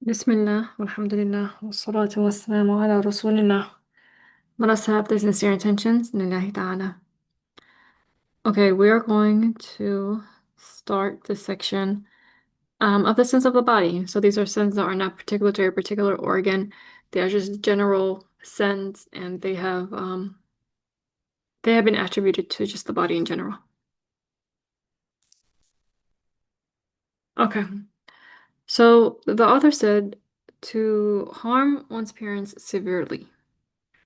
بسم الله والحمد لله والصلاة والسلام على رسول الله. Let us have the sincere intentions. Lillahi ta'ala. Okay, we are going to start this section of the sins of the body. So these are sins that are not particular to a particular organ. They are just general sins, and they have been attributed to just the body in general. Okay, so the author said to harm one's parents severely,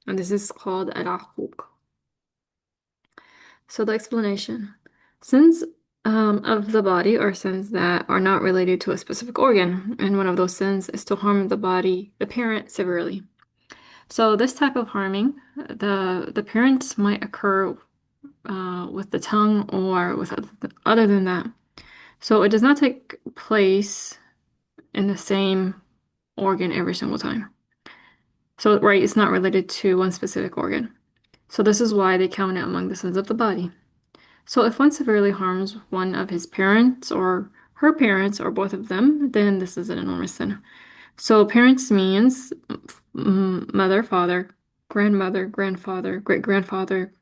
and this is called al-aquq. So the explanation. Sins of the body are sins that are not related to a specific organ, and one of those sins is to harm the body, the parent, severely. So this type of harming, the parents might occur with the tongue or with other than that. So it does not take place in the same organ every single time. So right, it's not related to one specific organ. So this is why they count it among the sins of the body. So if one severely harms one of his parents or her parents or both of them, then this is an enormous sin. So parents means mother, father, grandmother, grandfather, great-grandfather,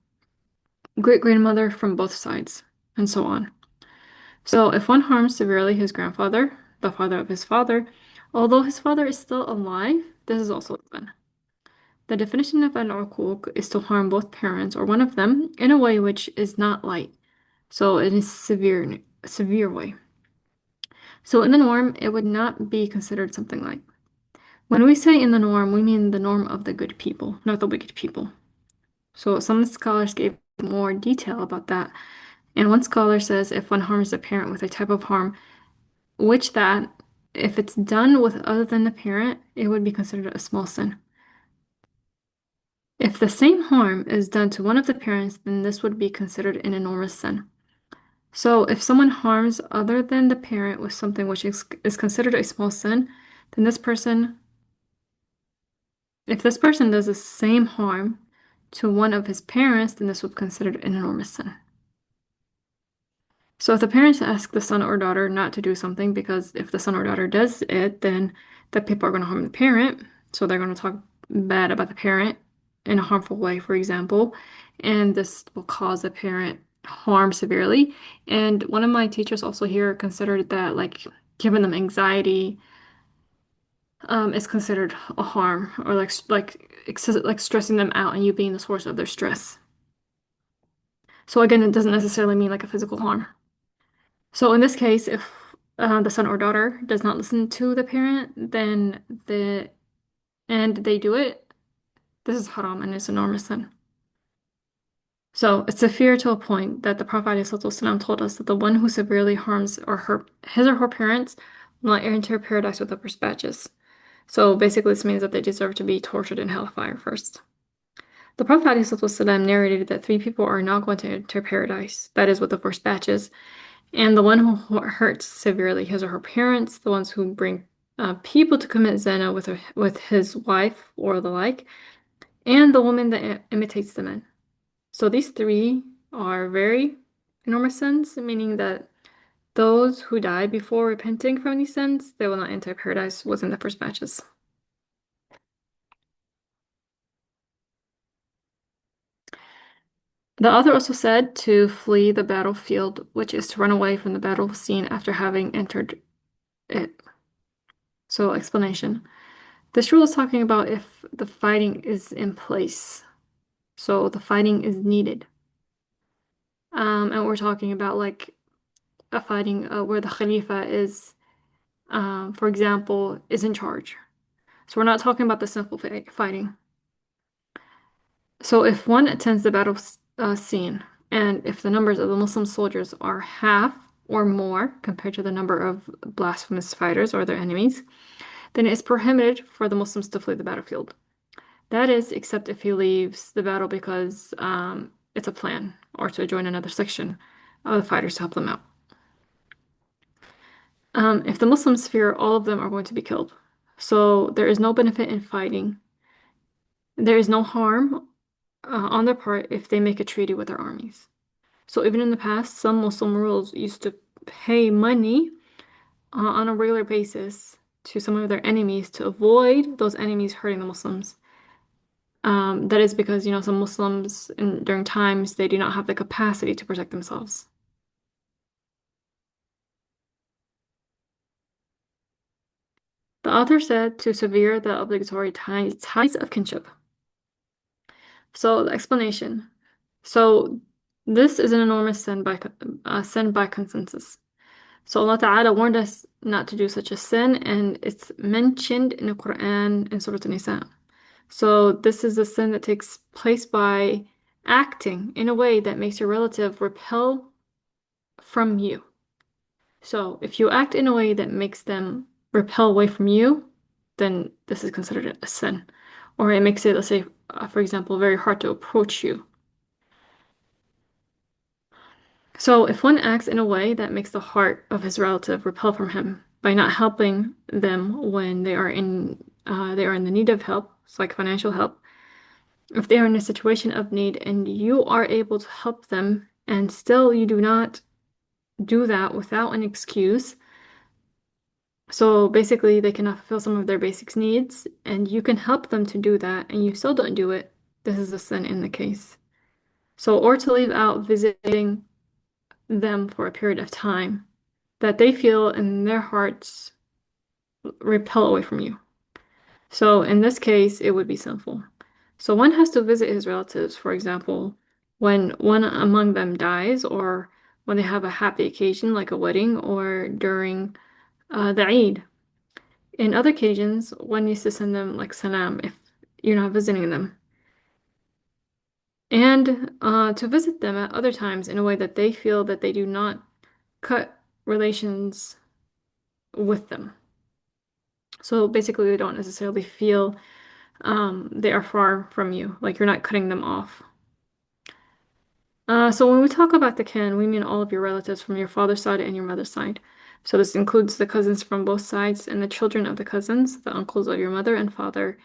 great-grandmother from both sides, and so on. So if one harms severely his grandfather, the father of his father, although his father is still alive, this is also a sin. The definition of an uquq is to harm both parents or one of them in a way which is not light. So it is severe way. So in the norm, it would not be considered something like. When we say in the norm, we mean the norm of the good people, not the wicked people. So some scholars gave more detail about that. And one scholar says if one harms a parent with a type of harm, which that, if it's done with other than the parent, it would be considered a small sin. If the same harm is done to one of the parents, then this would be considered an enormous sin. So if someone harms other than the parent with something which is considered a small sin, then if this person does the same harm to one of his parents, then this would be considered an enormous sin. So if the parents ask the son or daughter not to do something, because if the son or daughter does it, then the people are going to harm the parent. So they're going to talk bad about the parent in a harmful way, for example, and this will cause the parent harm severely. And one of my teachers also here considered that like giving them anxiety is considered a harm, or like stressing them out and you being the source of their stress. So again, it doesn't necessarily mean like a physical harm. So in this case, if the son or daughter does not listen to the parent, then they do it, this is haram and it's enormous sin. So it's severe to a point that the Prophet ﷺ told us that the one who severely harms his or her parents will not enter paradise with the first batches. So basically, this means that they deserve to be tortured in hellfire first. The Prophet ﷺ narrated that three people are not going to enter paradise, that is, with the first batches, and the one who hurts severely his or her parents, the ones who bring people to commit zina with his wife or the like, and the woman that imitates the men. So these three are very enormous sins, meaning that those who die before repenting from these sins, they will not enter paradise within the first batches. The author also said to flee the battlefield, which is to run away from the battle scene after having entered it. So, explanation. This rule is talking about if the fighting is in place. So, the fighting is needed. And we're talking about like a fighting where the Khalifa is, for example, is in charge. So, we're not talking about the simple fighting. So if one attends the battle scene, and if the numbers of the Muslim soldiers are half or more compared to the number of blasphemous fighters or their enemies, then it is prohibited for the Muslims to flee the battlefield. That is, except if he leaves the battle because it's a plan or to join another section of the fighters to help them out. If the Muslims fear all of them are going to be killed, so there is no benefit in fighting. There is no harm on their part if they make a treaty with their armies. So even in the past, some Muslim rulers used to pay money on a regular basis to some of their enemies to avoid those enemies hurting the Muslims. That is because, some Muslims during times they do not have the capacity to protect themselves. The author said to sever the obligatory ties of kinship. So the explanation. So this is an enormous sin by consensus. So Allah Ta'ala warned us not to do such a sin, and it's mentioned in the Quran in Surah An-Nisa. So this is a sin that takes place by acting in a way that makes your relative repel from you. So if you act in a way that makes them repel away from you, then this is considered a sin. Or it makes it, let's say, for example, very hard to approach you. So if one acts in a way that makes the heart of his relative repel from him by not helping them when they are in the need of help, it's like financial help, if they are in a situation of need and you are able to help them and still you do not do that without an excuse, so basically they cannot fulfill some of their basic needs and you can help them to do that and you still don't do it, this is a sin in the case. So, or to leave out visiting them for a period of time that they feel in their hearts repel away from you. So in this case, it would be sinful. So one has to visit his relatives, for example, when one among them dies or when they have a happy occasion like a wedding or during the Eid. In other occasions, one needs to send them like salam if you're not visiting them. And to visit them at other times in a way that they feel that they do not cut relations with them. So basically, they don't necessarily feel they are far from you, like you're not cutting them off. So when we talk about the kin, we mean all of your relatives from your father's side and your mother's side. So this includes the cousins from both sides and the children of the cousins, the uncles of your mother and father,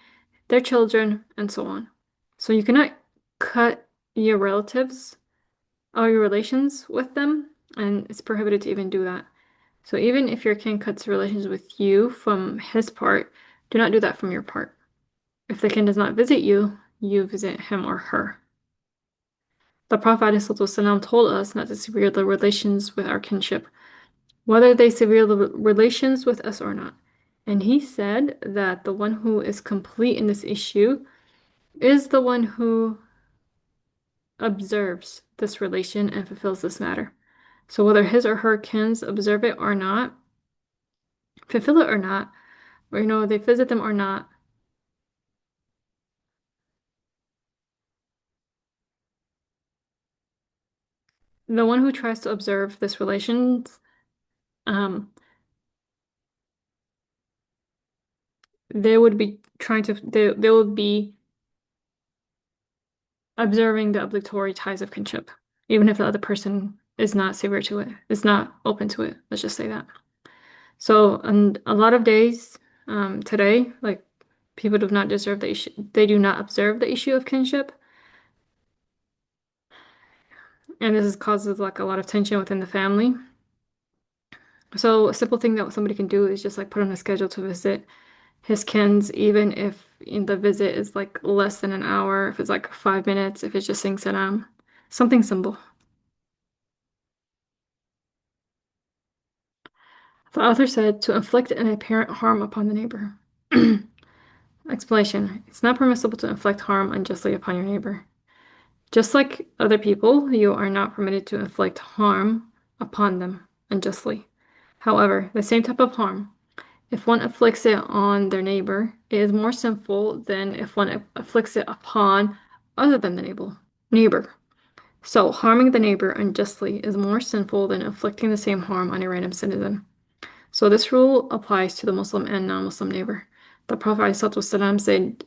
their children, and so on. So you cannot cut your relatives or your relations with them, and it's prohibited to even do that. So even if your kin cuts relations with you from his part, do not do that from your part. If the kin does not visit you, you visit him or her. The Prophet ﷺ told us not to sever the relations with our kinship, whether they sever the relations with us or not. And he said that the one who is complete in this issue is the one who observes this relation and fulfills this matter. So whether his or her kins observe it or not, fulfill it or not, or they visit them or not, the one who tries to observe this relation, um, they would be they would be observing the obligatory ties of kinship, even if the other person is not severe to it, is not open to it. Let's just say that. So, and a lot of days, today, like people do not deserve the issue, they do not observe the issue of kinship. And causes like a lot of tension within the family. So a simple thing that somebody can do is just like put on a schedule to visit his kins, even if the visit is like less than an hour, if it's like 5 minutes, if it's just saying salam, something simple. The author said to inflict an apparent harm upon the neighbor. Explanation. It's not permissible to inflict harm unjustly upon your neighbor. Just like other people, you are not permitted to inflict harm upon them unjustly. However, the same type of harm, if one afflicts it on their neighbor, it is more sinful than if one afflicts it upon other than the neighbor. So, harming the neighbor unjustly is more sinful than inflicting the same harm on a random citizen. So, this rule applies to the Muslim and non-Muslim neighbor. The Prophet ﷺ said,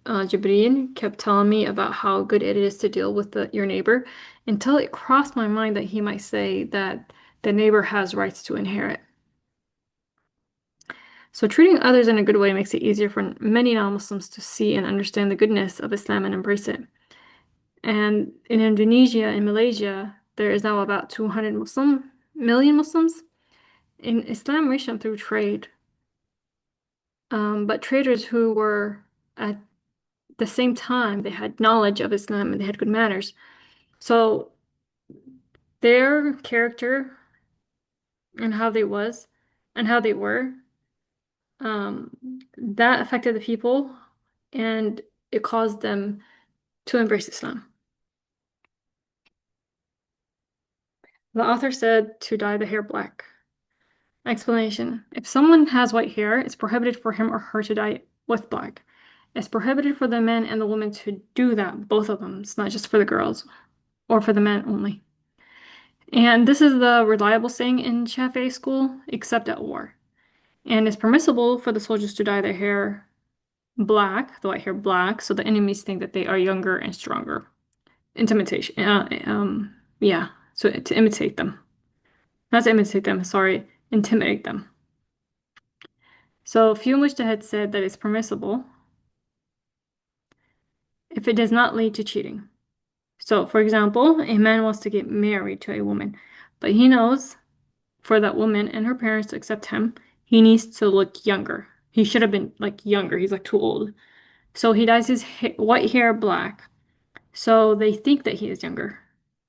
Jibreel kept telling me about how good it is to deal with your neighbor until it crossed my mind that he might say that the neighbor has rights to inherit. So treating others in a good way makes it easier for many non-Muslims to see and understand the goodness of Islam and embrace it. And in Indonesia and Malaysia, there is now about 200 million Muslims. In Islam reached them through trade. But traders who were at the same time, they had knowledge of Islam and they had good manners. So their character and how they was and how they were, um, that affected the people and it caused them to embrace Islam. The author said to dye the hair black. Explanation. If someone has white hair, it's prohibited for him or her to dye it with black. It's prohibited for the men and the women to do that, both of them. It's not just for the girls or for the men only. And this is the reliable saying in Shafi'i school, except at war. And it's permissible for the soldiers to dye their hair black, the white hair black, so the enemies think that they are younger and stronger. Intimidation. Yeah, so to imitate them. Not to imitate them, sorry, intimidate them. So few mujtahid said that it's permissible if it does not lead to cheating. So, for example, a man wants to get married to a woman, but he knows for that woman and her parents to accept him, he needs to look younger. He should have been like younger. He's like too old. So he dyes his white hair black. So they think that he is younger.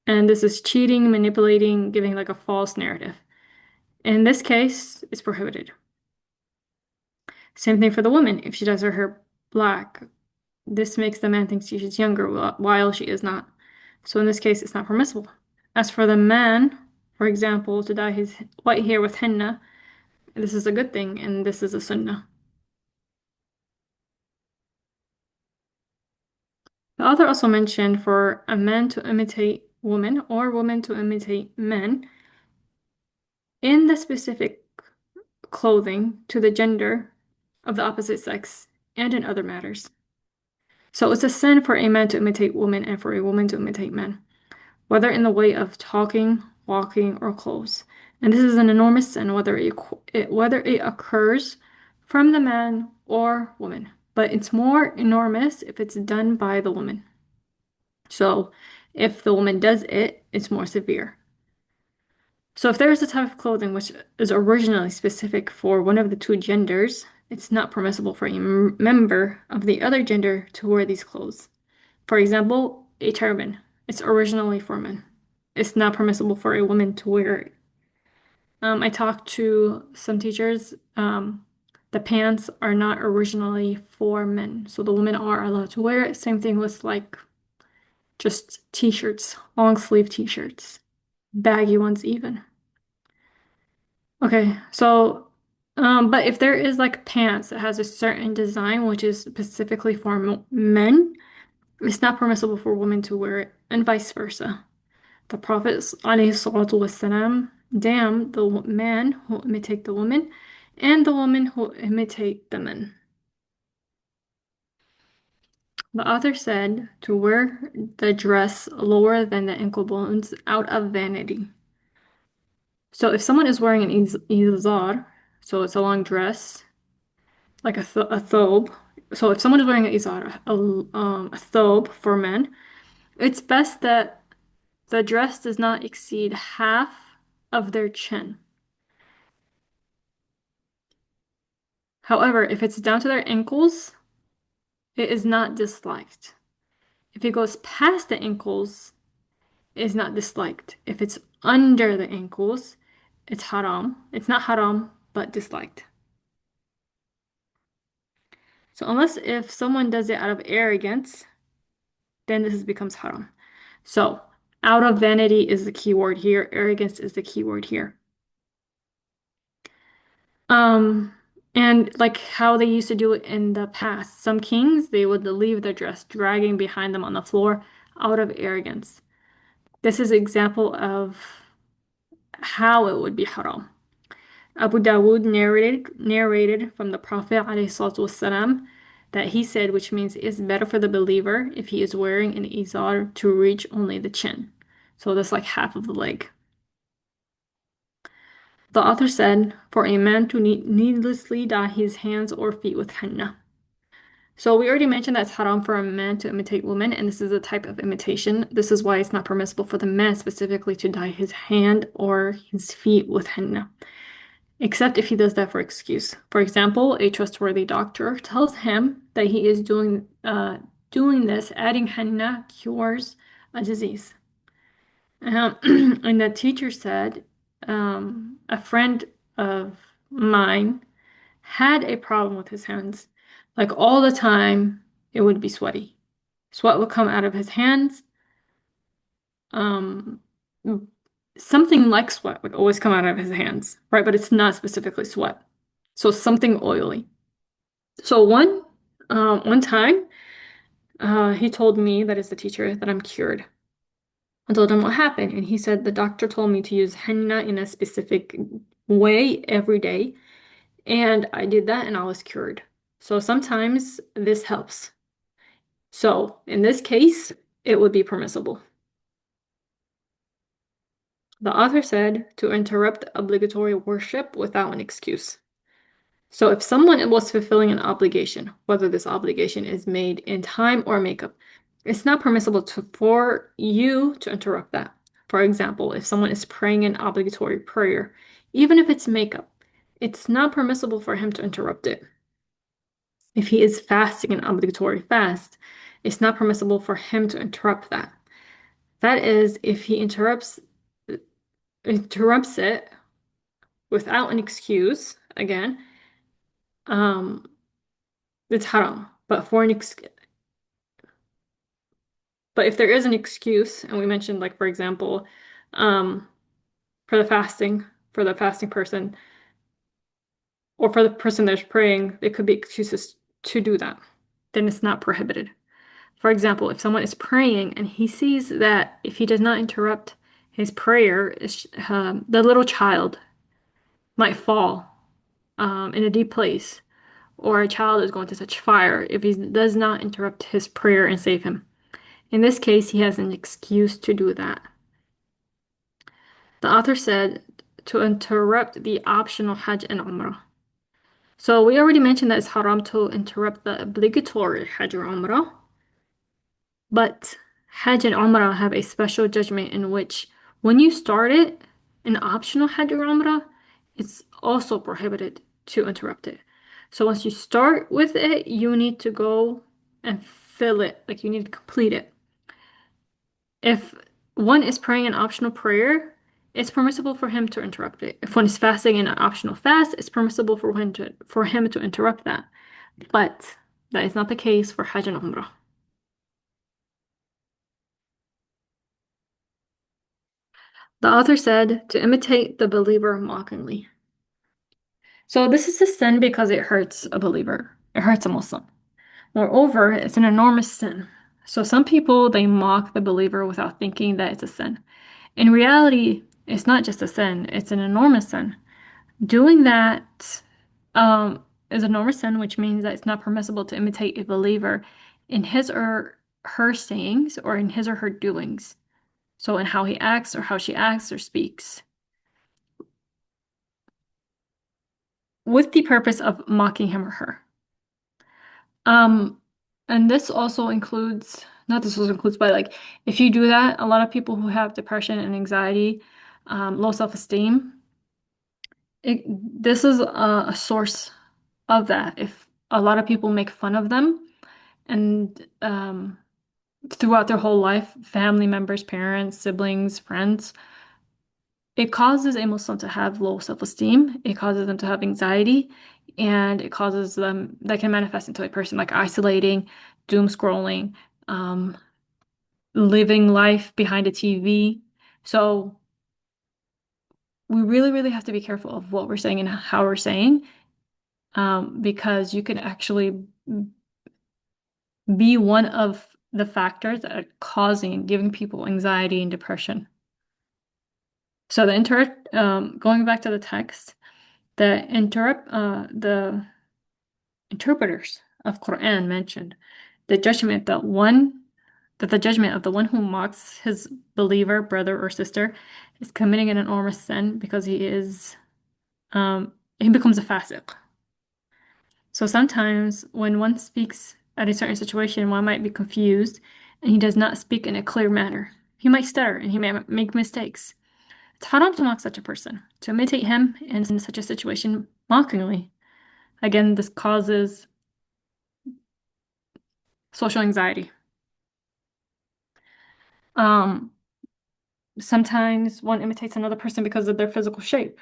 And this is cheating, manipulating, giving like a false narrative. In this case, it's prohibited. Same thing for the woman. If she dyes her hair black, this makes the man think she's younger while she is not. So in this case, it's not permissible. As for the man, for example, to dye his white hair with henna, this is a good thing, and this is a sunnah. The author also mentioned for a man to imitate women or women to imitate men in the specific clothing to the gender of the opposite sex and in other matters. So it's a sin for a man to imitate women and for a woman to imitate men, whether in the way of talking, walking, or clothes. And this is an enormous sin, whether it occurs from the man or woman. But it's more enormous if it's done by the woman. So if the woman does it, it's more severe. So if there is a type of clothing which is originally specific for one of the two genders, it's not permissible for a member of the other gender to wear these clothes. For example, a turban. It's originally for men. It's not permissible for a woman to wear it. I talked to some teachers. The pants are not originally for men, so the women are allowed to wear it. Same thing with like just t-shirts, long sleeve t-shirts, baggy ones even. Okay, so but if there is like pants that has a certain design which is specifically for men, it's not permissible for women to wear it, and vice versa. The Prophet ﷺ damned the man who imitate the woman and the woman who imitate the men. The author said to wear the dress lower than the ankle bones out of vanity. So if someone is wearing an izar, so it's a long dress, like a thobe. So if someone is wearing an izar, a thobe for men, it's best that the dress does not exceed half of their chin. However, if it's down to their ankles, it is not disliked. If it goes past the ankles, it is not disliked. If it's under the ankles, it's haram. It's not haram, but disliked. So unless if someone does it out of arrogance, then this becomes haram. So out of vanity is the key word here. Arrogance is the key word here. Um, and like how they used to do it in the past. Some kings, they would leave their dress dragging behind them on the floor out of arrogance. This is an example of how it would be haram. Abu Dawood narrated from the Prophet ﷺ that he said, which means it's better for the believer if he is wearing an izar to reach only the chin. So that's like half of the leg. The author said, for a man to needlessly dye his hands or feet with henna. So we already mentioned that it's haram for a man to imitate women, and this is a type of imitation. This is why it's not permissible for the man specifically to dye his hand or his feet with henna. except if he does that for excuse. For example, a trustworthy doctor tells him that he is doing this, adding henna cures a disease. And the teacher said, a friend of mine had a problem with his hands. Like all the time, it would be sweaty. Sweat would come out of his hands. Um, Something like sweat would always come out of his hands, right? But it's not specifically sweat. So something oily. So one time, he told me, that is the teacher, that I'm cured. I told him what happened, and he said the doctor told me to use henna in a specific way every day, and I did that and I was cured. So sometimes this helps. So in this case, it would be permissible. The author said to interrupt obligatory worship without an excuse. So if someone was fulfilling an obligation, whether this obligation is made in time or makeup, it's not permissible for you to interrupt that. For example, if someone is praying an obligatory prayer, even if it's makeup, it's not permissible for him to interrupt it. If he is fasting an obligatory fast, it's not permissible for him to interrupt that. That is, if he interrupts it without an excuse, again, um, it's haram. But if there is an excuse, and we mentioned, like, for example, um, for the fasting person, or for the person that's praying, it could be excuses to do that. Then it's not prohibited. For example, if someone is praying and he sees that if he does not interrupt his prayer, the little child might fall in a deep place, or a child is going to touch fire if he does not interrupt his prayer and save him. In this case, he has an excuse to do that. The author said to interrupt the optional Hajj and Umrah. So we already mentioned that it's haram to interrupt the obligatory Hajj or Umrah, but Hajj and Umrah have a special judgment in which when you start it, an optional Hajj or Umrah, it's also prohibited to interrupt it. So once you start with it, you need to go and fill it, like you need to complete it. If one is praying an optional prayer, it's permissible for him to interrupt it. If one is fasting in an optional fast, it's permissible for him to interrupt that. But that is not the case for Hajj and Umrah. The author said to imitate the believer mockingly. So this is a sin because it hurts a believer. It hurts a Muslim. Moreover, it's an enormous sin. So some people, they mock the believer without thinking that it's a sin. In reality, it's not just a sin, it's an enormous sin. Doing that is a enormous sin, which means that it's not permissible to imitate a believer in his or her sayings or in his or her doings. So in how he acts or how she acts or speaks, with the purpose of mocking him or her. Um, and this also includes, not this also includes, but like if you do that, a lot of people who have depression and anxiety, low self-esteem, this is a source of that. If a lot of people make fun of them and throughout their whole life, family members, parents, siblings, friends, it causes a Muslim to have low self-esteem. It causes them to have anxiety, and it causes them that can manifest into a person like isolating, doom scrolling, um, living life behind a TV. So we really, really have to be careful of what we're saying and how we're saying, because you can actually be one of the factors that are giving people anxiety and depression. So going back to the text, the interpreters of Quran mentioned the judgment that the judgment of the one who mocks his believer, brother or sister is committing an enormous sin because he becomes a fasiq. So sometimes when one speaks at a certain situation, one might be confused and he does not speak in a clear manner. He might stutter and he may make mistakes. It's haram to mock such a person, to imitate him in such a situation mockingly. Again, this causes social anxiety. Um, Sometimes one imitates another person because of their physical shape.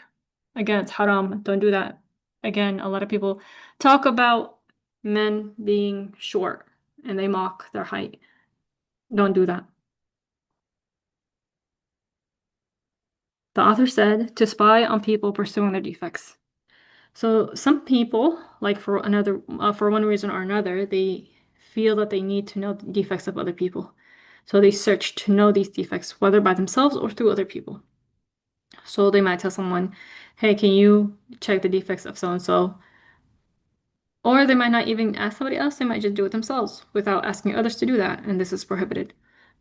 Again, it's haram. Don't do that. Again, a lot of people talk about men being short and they mock their height. Don't do that. The author said to spy on people pursuing their defects. So some people, like for one reason or another, they feel that they need to know the defects of other people. So they search to know these defects, whether by themselves or through other people. So they might tell someone, hey, can you check the defects of so and so? Or they might not even ask somebody else, they might just do it themselves without asking others to do that. And this is prohibited.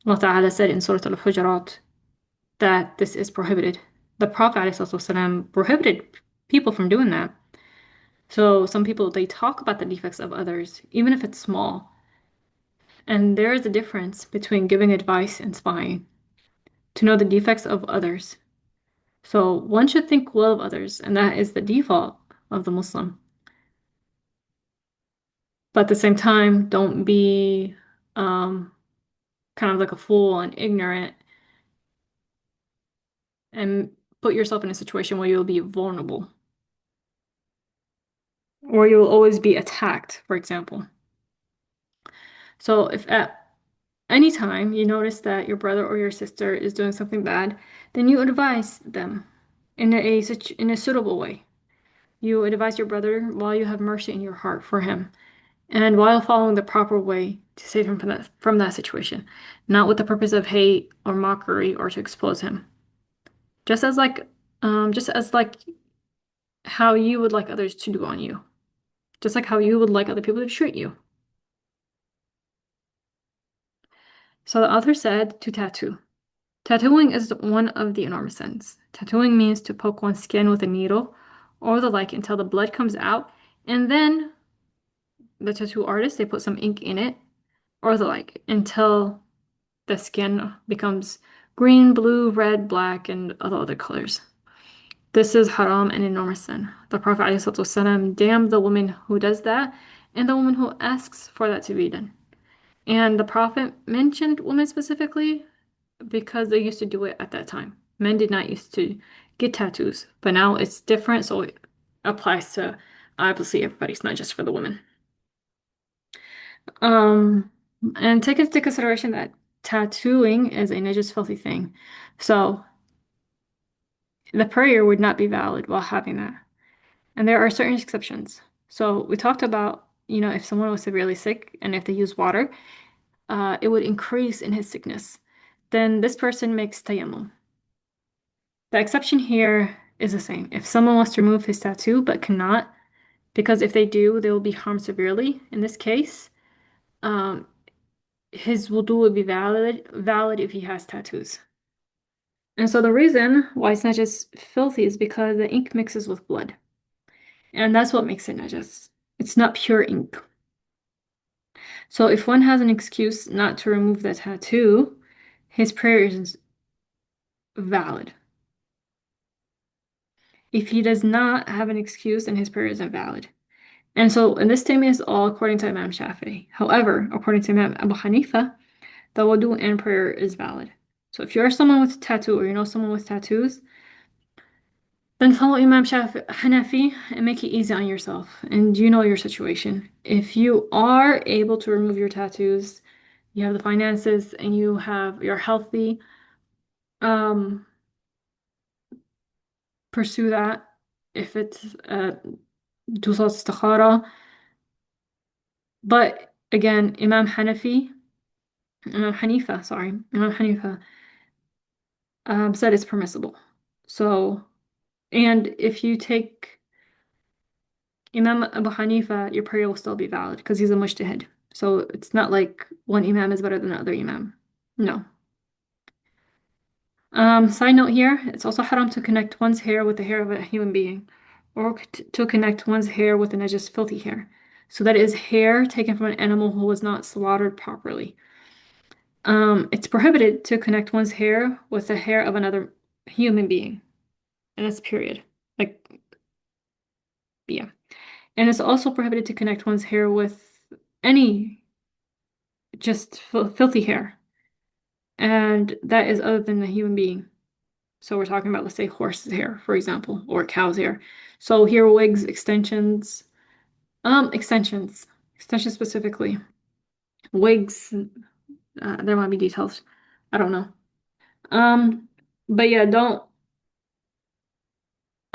Allah Ta'ala said in Surah Al-Hujurat that this is prohibited. The Prophet ﷺ prohibited people from doing that. So some people, they talk about the defects of others, even if it's small. And there is a difference between giving advice and spying, to know the defects of others. So one should think well of others, and that is the default of the Muslim. But at the same time, don't be um, kind of like a fool and ignorant and put yourself in a situation where you'll be vulnerable or you'll always be attacked, for example. So if at any time you notice that your brother or your sister is doing something bad, then you advise them in a suitable way. You advise your brother while you have mercy in your heart for him and while following the proper way to save him from that situation, not with the purpose of hate or mockery or to expose him. Just as like just as like how you would like others to do on you. Just like how you would like other people to treat you. So the author said to tattoo. Tattooing is one of the enormous sins. Tattooing means to poke one's skin with a needle or the like until the blood comes out, and then the tattoo artist, they put some ink in it or the like until the skin becomes green, blue, red, black, and other colors. This is haram and enormous sin. The Prophet ﷺ damned the woman who does that and the woman who asks for that to be done. And the Prophet mentioned women specifically because they used to do it at that time. Men did not used to get tattoos, but now it's different, so it applies to obviously everybody. It's not just for the women. Um, and take into consideration that tattooing is a najis filthy thing. So the prayer would not be valid while having that. And there are certain exceptions. So we talked about, if someone was severely sick and if they use water, it would increase in his sickness. Then this person makes tayammum. The exception here is the same. If someone wants to remove his tattoo but cannot, because if they do, they will be harmed severely. In this case, um, his wudu would be valid if he has tattoos. And so the reason why it's not just filthy is because the ink mixes with blood. And that's what makes it najis. It's not pure ink. So if one has an excuse not to remove the tattoo, his prayer is valid. If he does not have an excuse, then his prayer isn't valid. And this statement is all according to Imam Shafi'i. However, according to Imam Abu Hanifa, the wudu and prayer is valid. So if you're someone with a tattoo or you know someone with tattoos, then follow Imam Shafi'i Hanafi and make it easy on yourself. And you know your situation. If you are able to remove your tattoos, you have the finances and you're healthy, um, pursue that. If it's do salat istikhara. But again, Imam Hanifa, sorry, Imam Hanifa said it's permissible. So, and if you take Imam Abu Hanifa, your prayer will still be valid because he's a mujtahid. So it's not like one imam is better than the other imam. No. Side note here, it's also haram to connect one's hair with the hair of a human being, or to connect one's hair with a najis filthy hair. So that is hair taken from an animal who was not slaughtered properly. It's prohibited to connect one's hair with the hair of another human being. And that's period. Like, yeah. And it's also prohibited to connect one's hair with any just filthy hair. And that is other than a human being. So we're talking about, let's say, horse's hair, for example, or cow's hair. So here, wigs, extensions, extensions specifically. Wigs, there might be details. I don't know. Um, but yeah, don't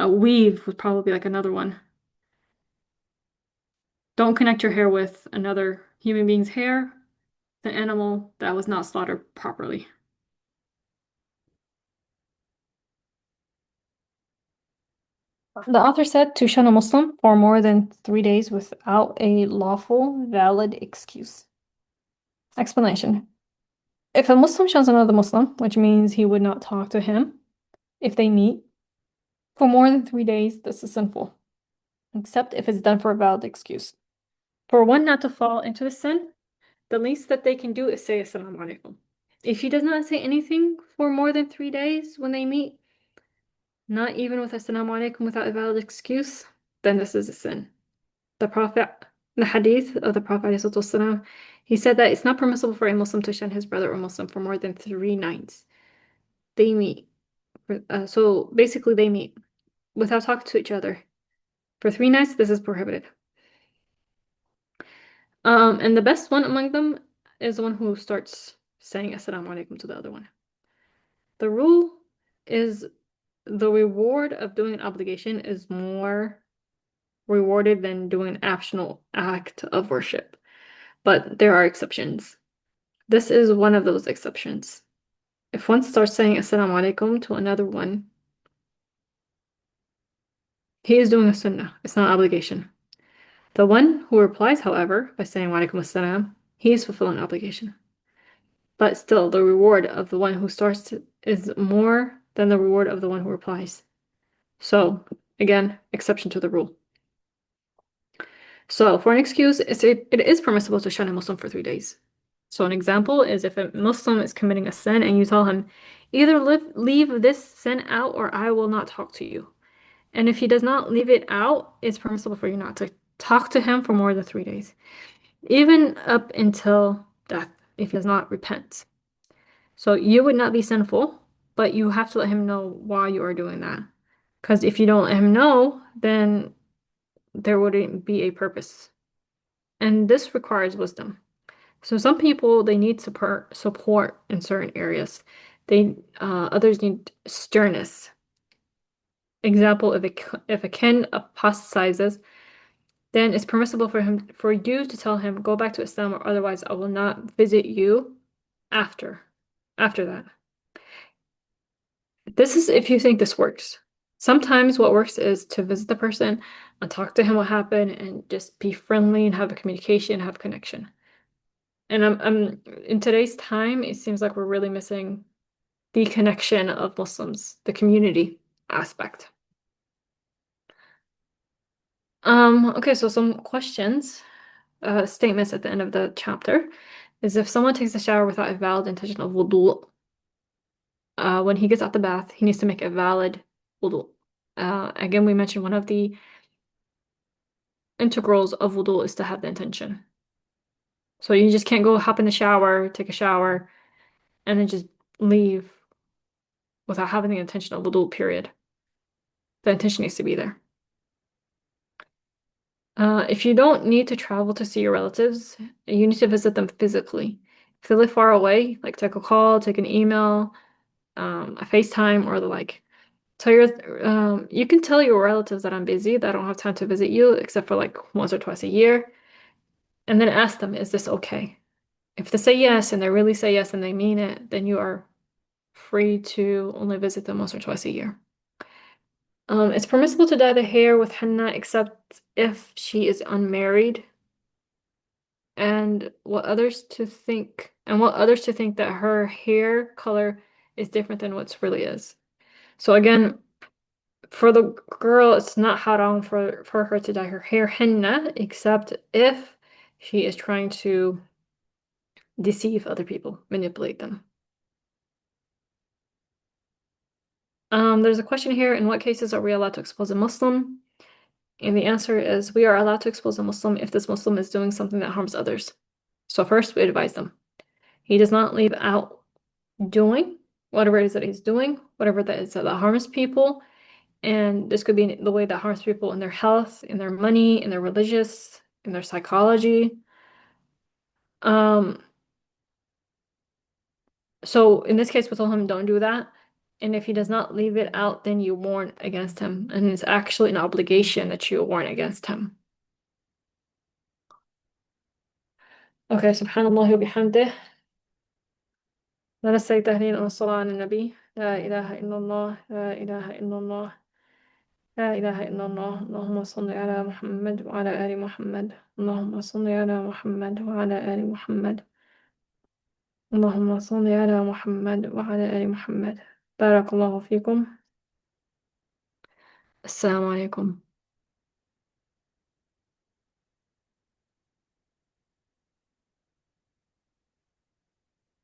weave was probably like another one. Don't connect your hair with another human being's hair, the animal that was not slaughtered properly. The author said to shun a Muslim for more than 3 days without a lawful, valid excuse. Explanation. If a Muslim shuns another Muslim, which means he would not talk to him if they meet, for more than 3 days, this is sinful, except if it's done for a valid excuse. For one not to fall into the sin, the least that they can do is say Assalamu alaikum. If he does not say anything for more than 3 days when they meet, not even with Assalamu alaikum without a valid excuse, then this is a sin. The Prophet, the hadith of the Prophet ﷺ, he said that it's not permissible for a Muslim to shun his brother or Muslim for more than 3 nights. They meet. So basically, they meet without talking to each other. For 3 nights, this is prohibited. And the best one among them is the one who starts saying Assalamu alaikum to the other one. The rule is the reward of doing an obligation is more rewarded than doing an optional act of worship. But there are exceptions. This is one of those exceptions. If one starts saying Assalamu alaikum to another one, he is doing a sunnah. It's not an obligation. The one who replies, however, by saying wa alaikum assalam, he is fulfilling an obligation. But still, the reward of the one who starts is more than the reward of the one who replies. So, again, exception to the rule. So, for an excuse, it is permissible to shun a Muslim for 3 days. So, an example is if a Muslim is committing a sin and you tell him, either leave this sin out or I will not talk to you. And if he does not leave it out, it's permissible for you not to talk to him for more than 3 days, even up until death, if he does not repent. So you would not be sinful, but you have to let him know why you are doing that. Because if you don't let him know, then there wouldn't be a purpose. And this requires wisdom. So some people they need support in certain areas. Others need sternness. Example, if a kin apostatizes, then it's permissible for you to tell him, go back to Islam, or otherwise I will not visit you after that. This is if you think this works. Sometimes what works is to visit the person and talk to him what happened and just be friendly and have a communication, have a connection. And I'm in today's time, it seems like we're really missing the connection of Muslims, the community aspect. Okay, so some questions, statements at the end of the chapter is if someone takes a shower without a valid intention of wudu, when he gets out the bath, he needs to make a valid wudu. Again, we mentioned one of the integrals of wudu is to have the intention. So you just can't go hop in the shower, take a shower, and then just leave without having the intention of wudu, period. The intention needs to be there. If you don't need to travel to see your relatives, you need to visit them physically. If they live far away, like take a call, take an email, a FaceTime, or the like. You can tell your relatives that I'm busy, that I don't have time to visit you, except for like once or twice a year, and then ask them, is this okay? If they say yes, and they really say yes, and they mean it, then you are free to only visit them once or twice a year. It's permissible to dye the hair with henna except if she is unmarried and what others to think that her hair color is different than what really is. So again, for the girl, it's not haram for her to dye her hair henna except if she is trying to deceive other people, manipulate them. There's a question here, in what cases are we allowed to expose a Muslim? And the answer is we are allowed to expose a Muslim if this Muslim is doing something that harms others. So first, we advise them. He does not leave out doing whatever it is that he's doing, whatever that is that harms people. And this could be the way that harms people in their health, in their money, in their religious, in their psychology. Um, so in this case, we told him don't do that. And if he does not leave it out, then you warn against him. And it's actually an obligation that you warn against him. Okay, subhanallah wa bihamdih. Let us say tahleel and salah on nabi. La ilaha illallah, la ilaha illallah, la ilaha illallah. Allahumma salli ala Muhammad wa ala ali Muhammad. Allahumma salli ala Muhammad wa ala ali Muhammad. اللهم صل على محمد وعلى آل محمد. بارك الله فيكم. السلام عليكم.